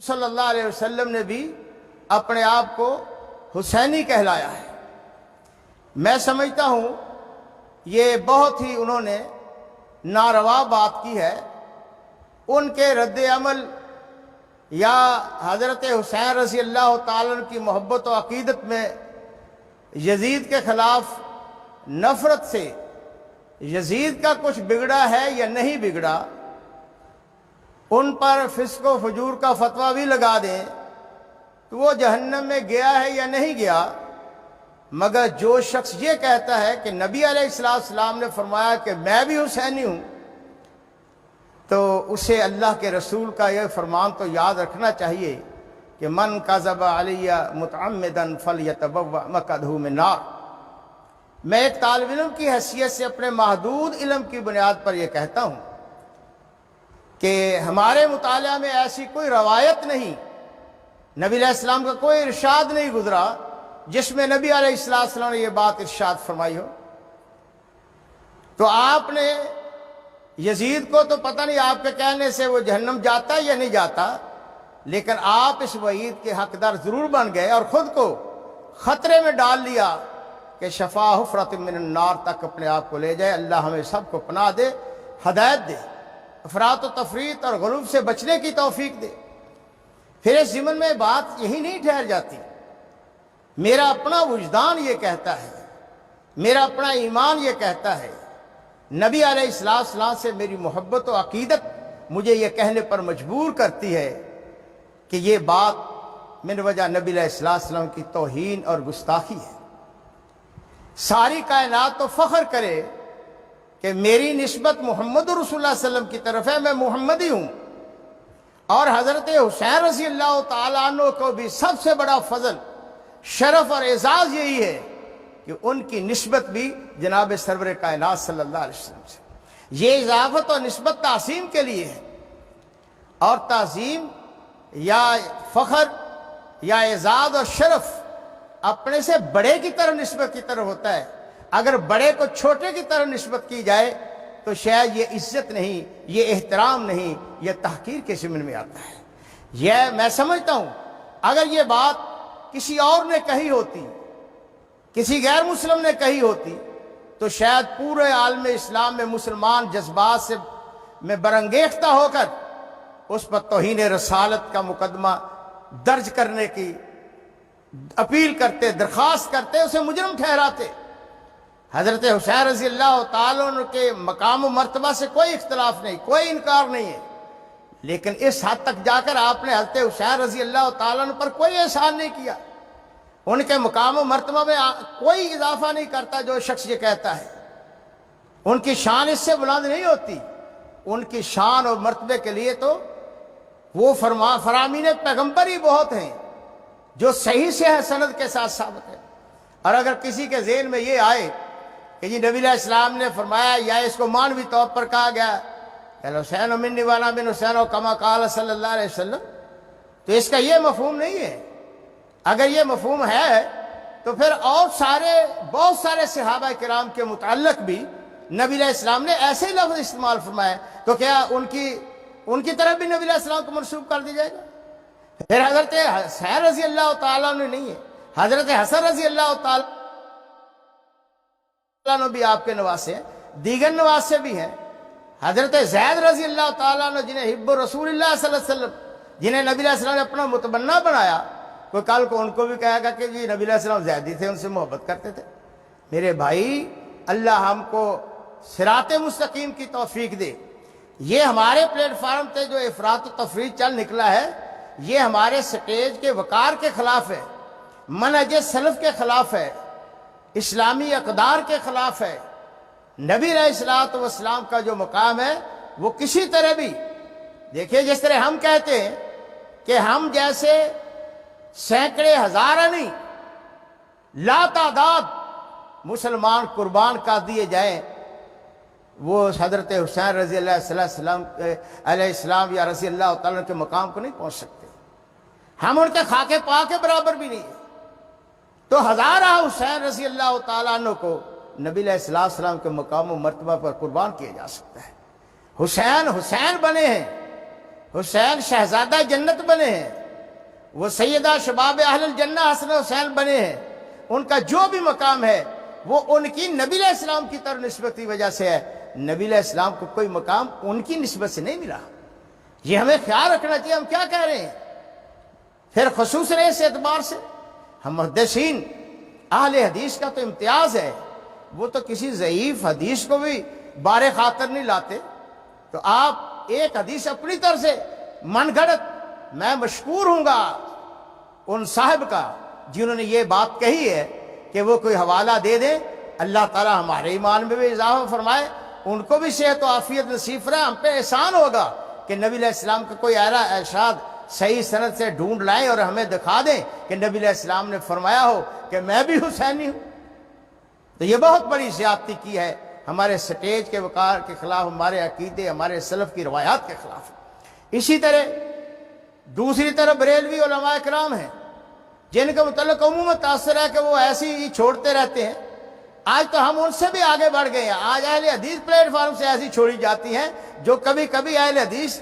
صلی اللہ علیہ وسلم نے بھی اپنے آپ کو حسینی کہلایا ہے۔ میں سمجھتا ہوں یہ بہت ہی انہوں نے ناروا بات کی ہے۔ ان کے رد عمل یا حضرت حسین رضی اللہ تعالیٰ عنہ کی محبت و عقیدت میں یزید کے خلاف نفرت سے یزید کا کچھ بگڑا ہے یا نہیں بگڑا، ان پر فسق و فجور کا فتویٰ بھی لگا دیں تو وہ جہنم میں گیا ہے یا نہیں گیا، مگر جو شخص یہ کہتا ہے کہ نبی علیہ السلام نے فرمایا کہ میں بھی حسینی ہوں، تو اسے اللہ کے رسول کا یہ فرمان تو یاد رکھنا چاہیے کہ من کذب علی متعمدا فلیتبوأ مقعدہ من النار۔ میں ایک طالب علم کی حیثیت سے اپنے محدود علم کی بنیاد پر یہ کہتا ہوں کہ ہمارے مطالعہ میں ایسی کوئی روایت نہیں، نبی علیہ السلام کا کوئی ارشاد نہیں گزرا جس میں نبی علیہ السلام نے یہ بات ارشاد فرمائی ہو۔ تو آپ نے یزید کو تو پتہ نہیں آپ کے کہنے سے وہ جہنم جاتا یا نہیں جاتا، لیکن آپ اس وعید کے حقدار ضرور بن گئے اور خود کو خطرے میں ڈال لیا کہ شفا حفرۃ من النار تک اپنے آپ کو لے جائے۔ اللہ ہمیں سب کو پناہ دے، ہدایت دے، افراط و تفریط اور غلو سے بچنے کی توفیق دے۔ پھر اس ضمن میں بات یہی نہیں ٹھہر جاتی، میرا اپنا وجدان یہ کہتا ہے، میرا اپنا ایمان یہ کہتا ہے، نبی علیہ السلام سے میری محبت و عقیدت مجھے یہ کہنے پر مجبور کرتی ہے کہ یہ بات من وجہ نبی علیہ السلام کی توہین اور گستاخی ہے۔ ساری کائنات تو فخر کرے کہ میری نسبت محمد رسول اللہ صلی اللہ علیہ وسلم کی طرف ہے، میں محمدی ہوں، اور حضرت حسین رضی اللہ تعالیٰ عنہ کو بھی سب سے بڑا فضل، شرف اور اعزاز یہی ہے کہ ان کی نسبت بھی جناب سرور کائنات صلی اللہ علیہ وسلم سے۔ یہ اضافت اور نسبت تعظیم کے لیے ہے، اور تعظیم یا فخر یا اعزاز اور شرف اپنے سے بڑے کی طرف نسبت کی طرف ہوتا ہے۔ اگر بڑے کو چھوٹے کی طرف نسبت کی جائے تو شاید یہ عزت نہیں، یہ احترام نہیں، یہ تحقیر کے ضمن میں آتا ہے۔ یہ میں سمجھتا ہوں اگر یہ بات کسی اور نے کہی ہوتی، کسی غیر مسلم نے کہی ہوتی، تو شاید پورے عالم اسلام میں مسلمان جذبات سے میں برانگیختہ ہو کر اس پر توہین رسالت کا مقدمہ درج کرنے کی اپیل کرتے، درخواست کرتے، اسے مجرم ٹھہراتے۔ حضرت حسین رضی اللہ تعالیٰ عنہ کے مقام و مرتبہ سے کوئی اختلاف نہیں، کوئی انکار نہیں ہے، لیکن اس حد تک جا کر آپ نے حضرت حسین رضی اللہ تعالیٰ عنہ پر کوئی احسان نہیں کیا، ان کے مقام و مرتبہ میں کوئی اضافہ نہیں کرتا۔ جو شخص یہ کہتا ہے ان کی شان اس سے بلند نہیں ہوتی، ان کی شان اور مرتبے کے لیے تو وہ فرامین پیغمبر ہی بہت ہیں جو صحیح سے ہے، سند کے ساتھ ثابت ہے۔ اور اگر کسی کے ذہن میں یہ آئے کہ جی نبی علیہ السلام نے فرمایا یا اس کو مانوی طور پر کہا گیا کہ حسین منی وانا من حسین و کما قال صلی اللہ علیہ وسلم، تو اس کا یہ مفہوم نہیں ہے۔ اگر یہ مفہوم ہے تو پھر اور بہت سارے صحابہ کرام کے متعلق بھی نبی علیہ السلام نے ایسے ہی لفظ استعمال فرمائے، تو کیا ان کی طرف بھی نبی علیہ السلام کو منسوب کر دی جائے گا؟ پھر حضرت حسین رضی اللہ تعالیٰ عنہ نہیں ہے، حضرت حسن رضی اللہ تعالیٰ عنہ بھی آپ کے نواسے ہیں، دیگر نواسے بھی ہیں، حضرت زید رضی اللہ تعالیٰ عنہ جنہیں حب رسول اللہ صلی اللہ علیہ وسلم، جنہیں نبی علیہ السلام نے اپنا متبنہ بنایا، کوئی کل کو ان کو بھی کہے گا کہ جی نبی علیہ السلام زیدی تھے، ان سے محبت کرتے تھے۔ میرے بھائی، اللہ ہم کو صراط مستقیم کی توفیق دے۔ یہ ہمارے پلیٹ فارم پہ جو افراط و تفریط چل نکلا ہے، یہ ہمارے سٹیج کے وقار کے خلاف ہے، منہج سلف کے خلاف ہے، اسلامی اقدار کے خلاف ہے۔ نبی علیہ السلام کا جو مقام ہے وہ کسی طرح بھی، دیکھیے جس طرح ہم کہتے ہیں کہ ہم جیسے سینکڑے ہزارہ نہیں، لا تعداد مسلمان قربان کر دیے جائیں، وہ حضرت حسین رضی اللہ علیہ السلام یا رضی اللہ تعالیٰ کے مقام کو نہیں پہنچ سکتے، ہم ان کے خاکے پا کے برابر بھی نہیں ہیں۔ تو ہزارہ حسین رضی اللہ تعالیٰ عنہ کو نبی علیہ السلام کے مقام و مرتبہ پر قربان کیا جا سکتا ہے۔ حسین بنے ہیں، حسین شہزادہ جنت بنے ہیں، وہ سیدہ شباب اہل الجنہ حسن حسین بنے ہیں، ان کا جو بھی مقام ہے وہ ان کی نبی علیہ السلام کی طرف نسبت کی وجہ سے ہے، نبی علیہ السلام کو کوئی مقام ان کی نسبت سے نہیں ملا۔ یہ ہمیں خیال رکھنا چاہیے ہم کیا کہہ رہے ہیں۔ پھر خصوصاً اس اعتبار سے ہم محدثین اہل حدیث کا تو امتیاز ہے، وہ تو کسی ضعیف حدیث کو بھی بار خاطر نہیں لاتے۔ تو آپ ایک حدیث اپنی طرف سے من گھڑت، میں مشکور ہوں گا ان صاحب کا جنہوں نے یہ بات کہی ہے کہ وہ کوئی حوالہ دے دیں، اللہ تعالی ہمارے ایمان میں بھی اضافہ فرمائے، ان کو بھی صحت و عافیت نصیب فرمائے۔ ہم پہ احسان ہوگا کہ نبی علیہ السلام کا کوئی ایرا ارشاد صحیح سند سے ڈھونڈ لائیں اور ہمیں دکھا دیں کہ نبی علیہ السلام نے فرمایا ہو کہ میں بھی حسینی ہوں۔ تو یہ بہت بڑی زیادتی کی ہے ہمارے سٹیج کے وقار کے خلاف، ہمارے عقیدے، ہمارے سلف کی روایات کے خلاف۔ اسی طرح دوسری طرف بریلوی علماء کرام ہیں جن کے متعلق عموماً تاثر ہے کہ وہ ایسی ہی چھوڑتے رہتے ہیں۔ آج تو ہم ان سے بھی آگے بڑھ گئے ہیں، آج اہل حدیث پلیٹ فارم سے ایسی چھوڑی جاتی ہیں جو کبھی کبھی اہل حدیث